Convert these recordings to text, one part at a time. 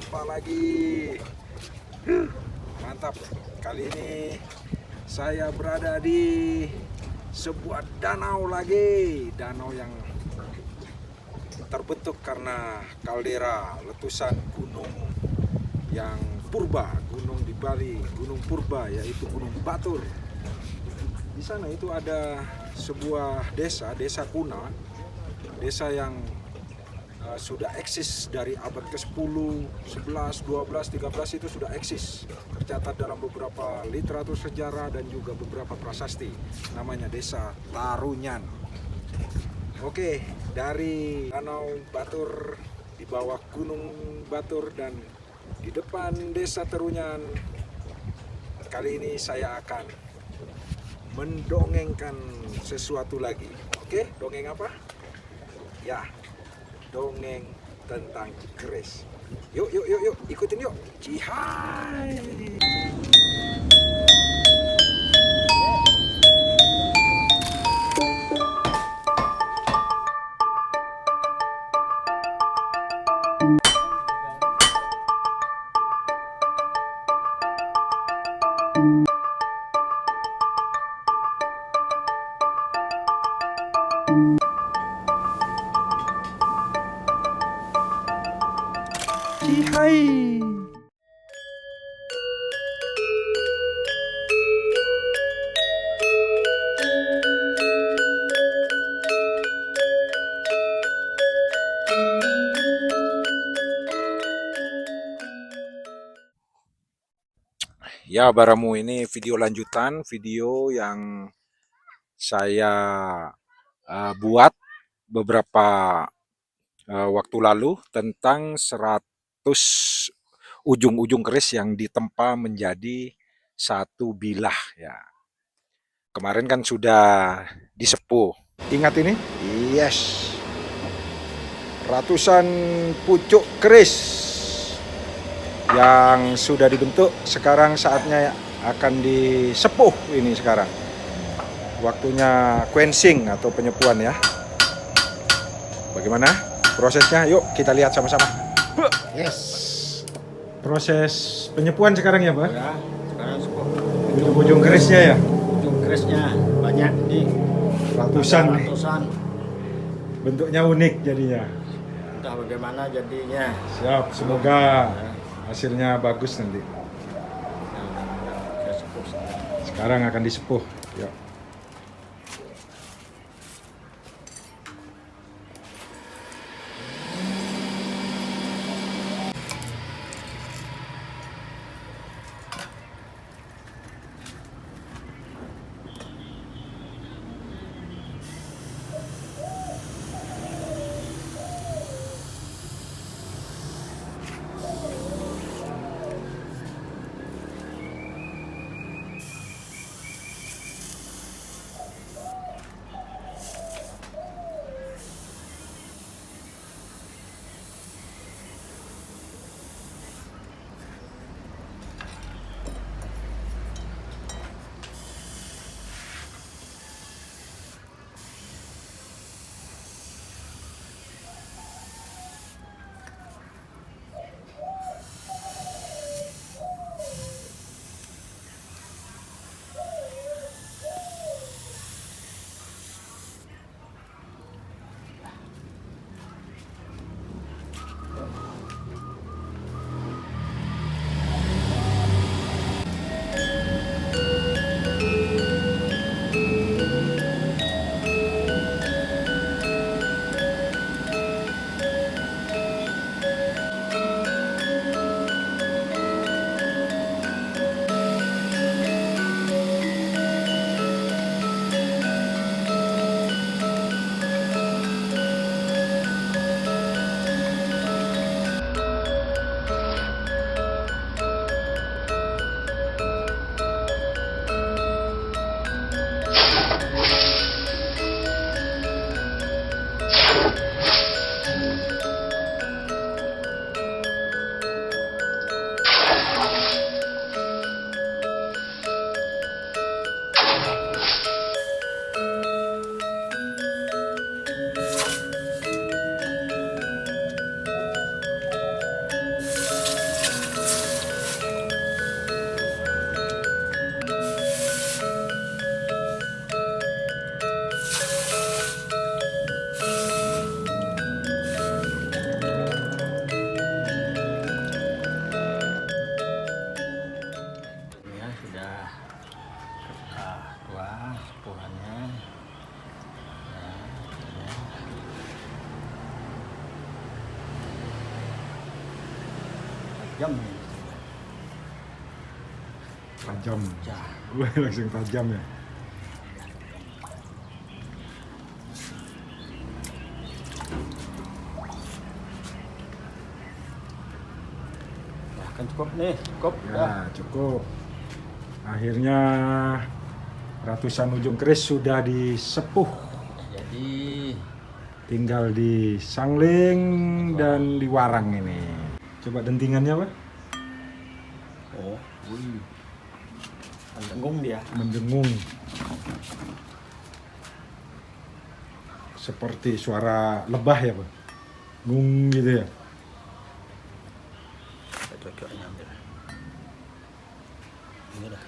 Jumpa lagi. Mantap. Kali ini saya berada di sebuah danau lagi. Danau yang terbentuk karena kaldera letusan gunung yang purba, gunung di Bali, gunung purba, yaitu Gunung Batur. Di sana itu ada sebuah desa kuno, desa yang sudah eksis dari abad ke-10, 11, 12, 13 itu sudah eksis. Tercatat dalam beberapa literatur sejarah dan juga beberapa prasasti. Namanya Desa Tarunyan. Oke, dari Danau Batur, di bawah Gunung Batur dan di depan Desa Tarunyan, kali ini saya akan mendongengkan sesuatu lagi. Oke, dongeng apa? Ya, dongeng tentang keris. Yuk, ikutin yuk. Cihai. Cihai. Ya, Baramu, ini video lanjutan, video yang saya buat beberapa waktu lalu tentang 100 ujung-ujung keris yang ditempa menjadi satu bilah ya. Kemarin kan sudah disepuh. Ingat ini? Yes. Ratusan pucuk keris yang sudah dibentuk, sekarang saatnya akan disepuh ini sekarang. Waktunya quenching atau penyepuan ya. Bagaimana prosesnya? Yuk kita lihat sama-sama. Yes. Proses penyepuan sekarang ya, Pak? Ya, sekarang sepuh. Ujung kerisnya ya? Ujung kerisnya banyak nih. Ratusan. Bentuknya unik jadinya. Entah bagaimana jadinya. Siap, semoga hasilnya bagus nanti. Saya sepuh sekarang. Sekarang akan disepuh. Yuk. Jam. Tajam. Ya. Wah, langsung tajam ya. Nah, kan cukup nih, cukup. Ya, cukup. Akhirnya ratusan ujung keris sudah disepuh. Jadi Tinggal disangling dan diwarang ini. Coba dentingannya, Pak. oh, mendengung dia. Mendengung. Seperti suara lebah ya, Pak. Ngung gitu ya. Cocoknya ambil. Ini dah.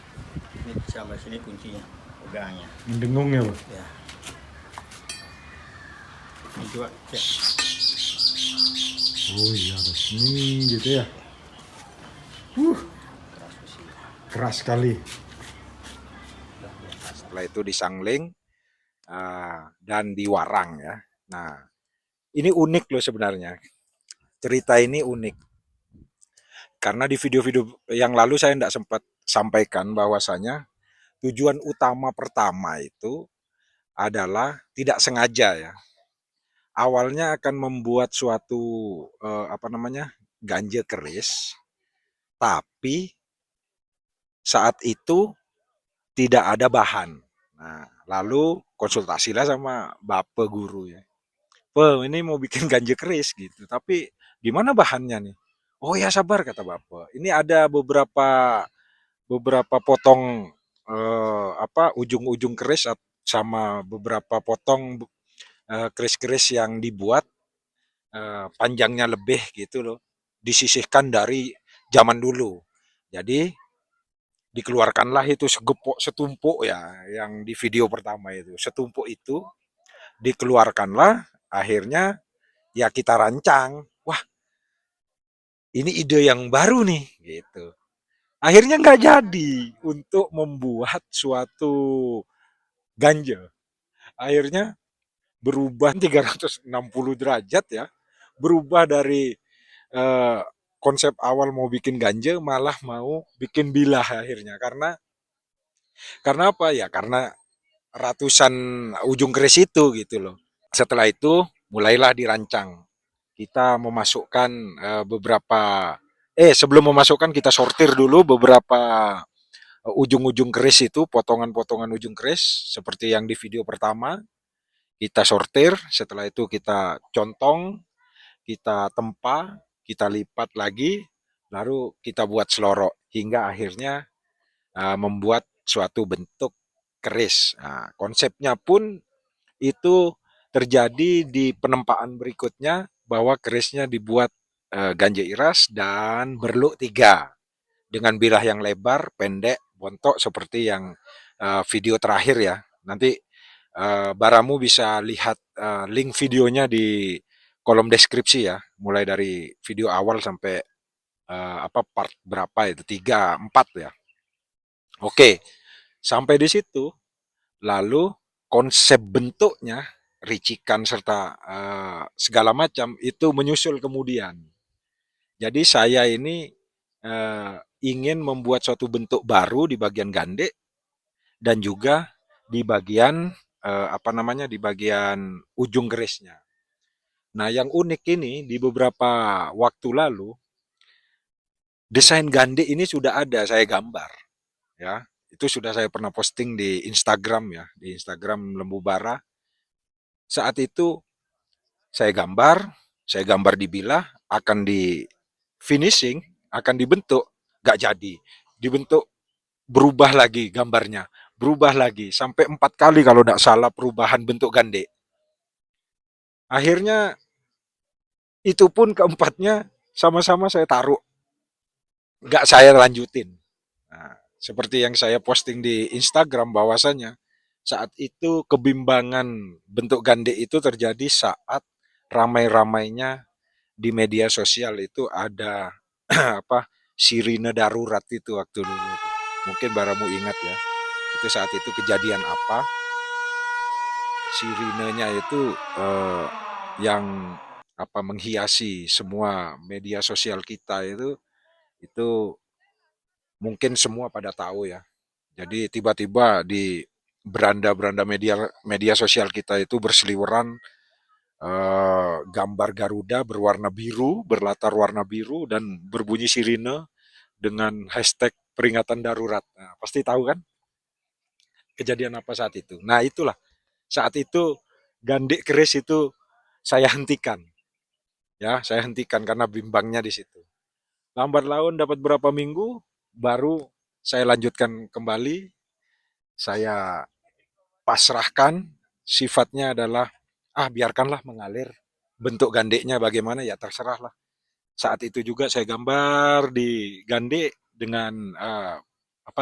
Ini sampai sini kuncinya, pegangnya. Mendengung ya, Pak. Ya. Ini juga cek. Oh iya, resmi gitu ya. Keras besi. Keras sekali. Udah biasa. Setelah itu disangling dan diwarang ya. Nah, ini unik loh sebenarnya. Cerita ini unik. Karena di video-video yang lalu saya tidak sempat sampaikan bahwasanya tujuan utama pertama itu adalah tidak sengaja ya. Awalnya akan membuat suatu ganja keris, tapi saat itu tidak ada bahan. Nah, lalu konsultasilah sama bapak guru ya. Ini mau bikin ganja keris gitu, tapi gimana bahannya nih? Oh ya sabar kata bapak. Ini ada beberapa beberapa potong ujung-ujung keris sama beberapa potong keris-keris yang dibuat panjangnya lebih gitu loh, disisihkan dari zaman dulu. Jadi dikeluarkanlah itu setumpuk ya, yang di video pertama itu setumpuk itu dikeluarkanlah. Akhirnya ya kita rancang, wah ini ide yang baru nih gitu. Akhirnya nggak jadi untuk membuat suatu ganja. Akhirnya berubah 360 derajat ya, berubah dari eh, konsep awal mau bikin ganja malah mau bikin bilah akhirnya. Karena apa ya? Karena ratusan ujung keris itu gitu loh. Setelah itu mulailah dirancang. Kita memasukkan sebelum memasukkan kita sortir dulu beberapa ujung-ujung keris itu, potongan-potongan ujung keris seperti yang di video pertama. Kita sortir, setelah itu kita contong, kita tempa, kita lipat lagi, lalu kita buat selorok hingga akhirnya membuat suatu bentuk keris. Nah, konsepnya pun itu terjadi di penempaan berikutnya bahwa kerisnya dibuat ganja iras dan berluk 3 dengan bilah yang lebar, pendek, bontok seperti yang video terakhir ya. Nanti Baramu bisa lihat link videonya di kolom deskripsi ya, mulai dari video awal sampai part berapa itu, 3, 4 ya. Oke, sampai di situ lalu konsep bentuknya, ricikan serta segala macam itu menyusul kemudian. Jadi saya ini ingin membuat suatu bentuk baru di bagian gande dan juga di bagian di bagian ujung kerisnya. Nah, yang unik ini di beberapa waktu lalu desain gande ini sudah ada saya gambar ya. Itu sudah saya pernah posting di Instagram ya, di Instagram Lembu Bara. Saat itu saya gambar di bilah, akan di finishing, akan dibentuk, gak jadi. Dibentuk, berubah lagi gambarnya, berubah lagi, sampai 4 kali kalau tidak salah perubahan bentuk gande. Akhirnya itu pun keempatnya sama-sama saya taruh, gak saya lanjutin. Nah, seperti yang saya posting di Instagram bahwasanya saat itu kebimbangan bentuk gande itu terjadi saat ramai-ramainya di media sosial itu ada sirine darurat itu waktu dulu. Mungkin Baramu ingat ya. Itu saat itu kejadian apa? Sirinenya itu yang menghiasi semua media sosial kita itu Itu mungkin semua pada tahu ya. Jadi tiba-tiba di beranda-beranda media media sosial kita itu berseliweran gambar Garuda berwarna biru, berlatar warna biru dan berbunyi sirine dengan hashtag peringatan darurat. Nah, pasti tahu kan kejadian apa saat itu. Nah, itulah saat itu Gandik keris itu saya hentikan. Ya, saya hentikan karena bimbangnya di situ. Lambat laun dapat berapa minggu, baru saya lanjutkan kembali. Saya pasrahkan, sifatnya adalah, biarkanlah mengalir. Bentuk gandeknya bagaimana ya terserah lah. Saat itu juga saya gambar di gandek dengan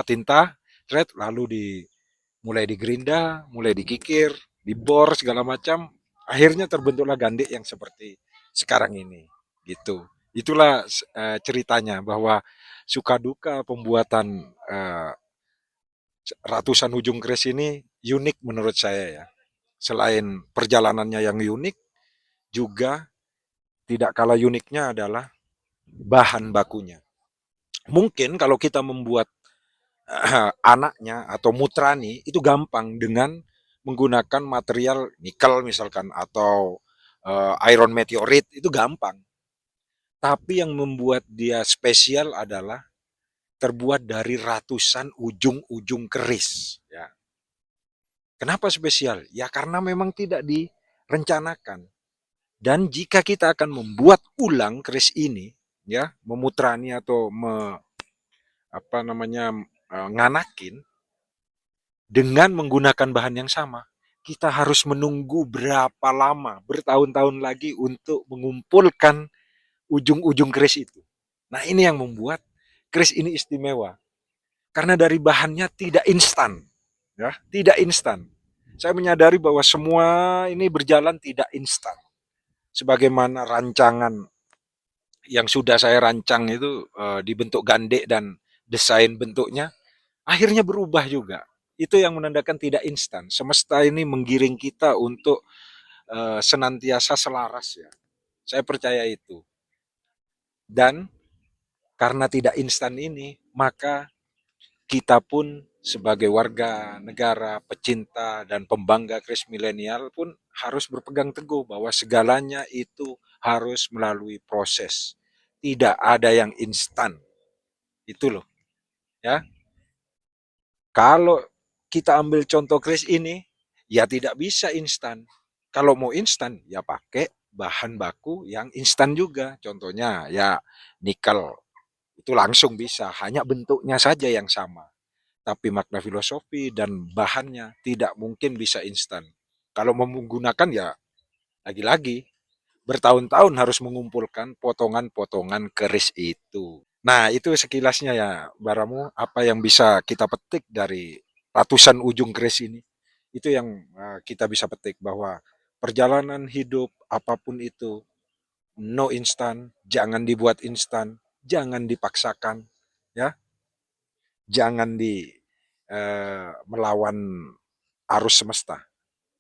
tinta, lalu mulai digerinda, mulai dikikir, dibor segala macam. Akhirnya terbentuklah gandek yang seperti sekarang ini. Gitu. Itulah ceritanya bahwa suka duka pembuatan ratusan ujung keris ini unik menurut saya ya. Selain perjalanannya yang unik, juga tidak kalah uniknya adalah bahan bakunya. Mungkin kalau kita membuat anaknya atau mutrani itu gampang dengan menggunakan material nikel misalkan atau iron meteorite itu gampang. Tapi yang membuat dia spesial adalah terbuat dari ratusan ujung-ujung keris. Ya. Kenapa spesial? Ya karena memang tidak direncanakan. Dan jika kita akan membuat ulang keris ini, ya memutrani atau nganakin dengan menggunakan bahan yang sama, kita harus menunggu berapa lama, bertahun-tahun lagi untuk mengumpulkan ujung-ujung keris itu. Nah ini yang membuat keris ini istimewa. Karena dari bahannya tidak instan. Ya, tidak instan. Saya menyadari bahwa semua ini berjalan tidak instan. Sebagaimana rancangan yang sudah saya rancang itu dibentuk gandek dan desain bentuknya, akhirnya berubah juga. Itu yang menandakan tidak instan. Semesta ini menggiring kita untuk senantiasa selaras ya. Saya percaya itu. Dan karena tidak instan ini, maka kita pun sebagai warga negara, pecinta dan pembangga keris milenial pun harus berpegang teguh bahwa segalanya itu harus melalui proses. Tidak ada yang instan. Itu loh, ya. Kalau kita ambil contoh keris ini, ya tidak bisa instan. Kalau mau instan, ya pakai bahan baku yang instan juga. Contohnya ya nikel. Itu langsung bisa, hanya bentuknya saja yang sama. Tapi makna filosofi dan bahannya tidak mungkin bisa instan. Kalau mau menggunakan ya lagi-lagi bertahun-tahun harus mengumpulkan potongan-potongan keris itu. Nah, itu sekilasnya ya, Baramu, apa yang bisa kita petik dari ratusan ujung keris ini. Itu yang kita bisa petik bahwa perjalanan hidup apapun itu no instan, jangan dibuat instan, jangan dipaksakan, ya, jangan melawan arus semesta.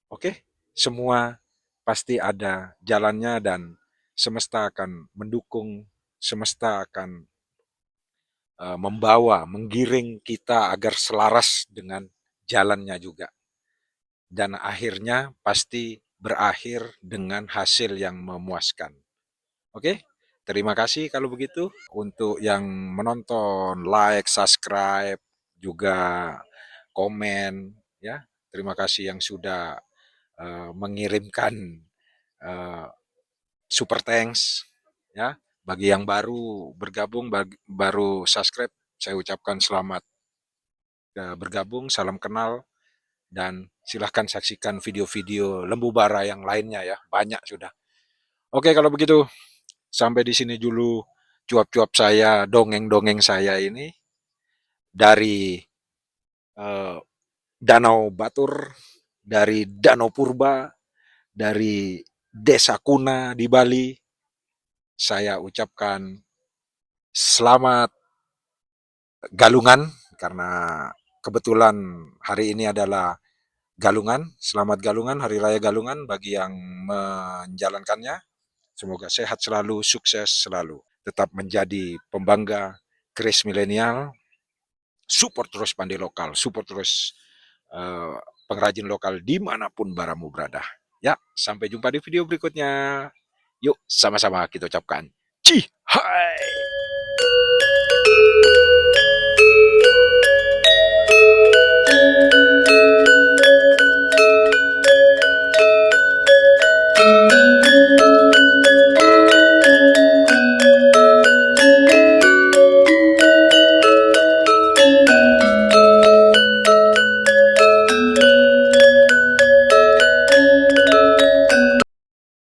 Oke, semua pasti ada jalannya dan semesta akan mendukung, semesta akan membawa, menggiring kita agar selaras dengan jalannya juga. Dan akhirnya pasti berakhir dengan hasil yang memuaskan. Oke, terima kasih kalau begitu. Untuk yang menonton, like, subscribe, juga komen, ya. Terima kasih yang sudah mengirimkan uh, super thanks, ya. Bagi yang baru bergabung, baru subscribe, saya ucapkan selamat bergabung, salam kenal, dan silahkan saksikan video-video Lembu Bara yang lainnya ya, banyak sudah. Oke kalau begitu, sampai di sini dulu cuap-cuap saya, dongeng-dongeng saya ini dari eh, Danau Batur, dari Danau Purba, dari Desa Kuna di Bali. Saya ucapkan selamat Galungan karena kebetulan hari ini adalah Galungan. Selamat Galungan, Hari Raya Galungan bagi yang menjalankannya. Semoga sehat selalu, sukses selalu. Tetap menjadi pembangga Kris Milenial, support terus pandai lokal, support terus pengrajin lokal dimanapun baramu berada. Ya, sampai jumpa di video berikutnya. Yuk, sama-sama kita ucapkan Cihai!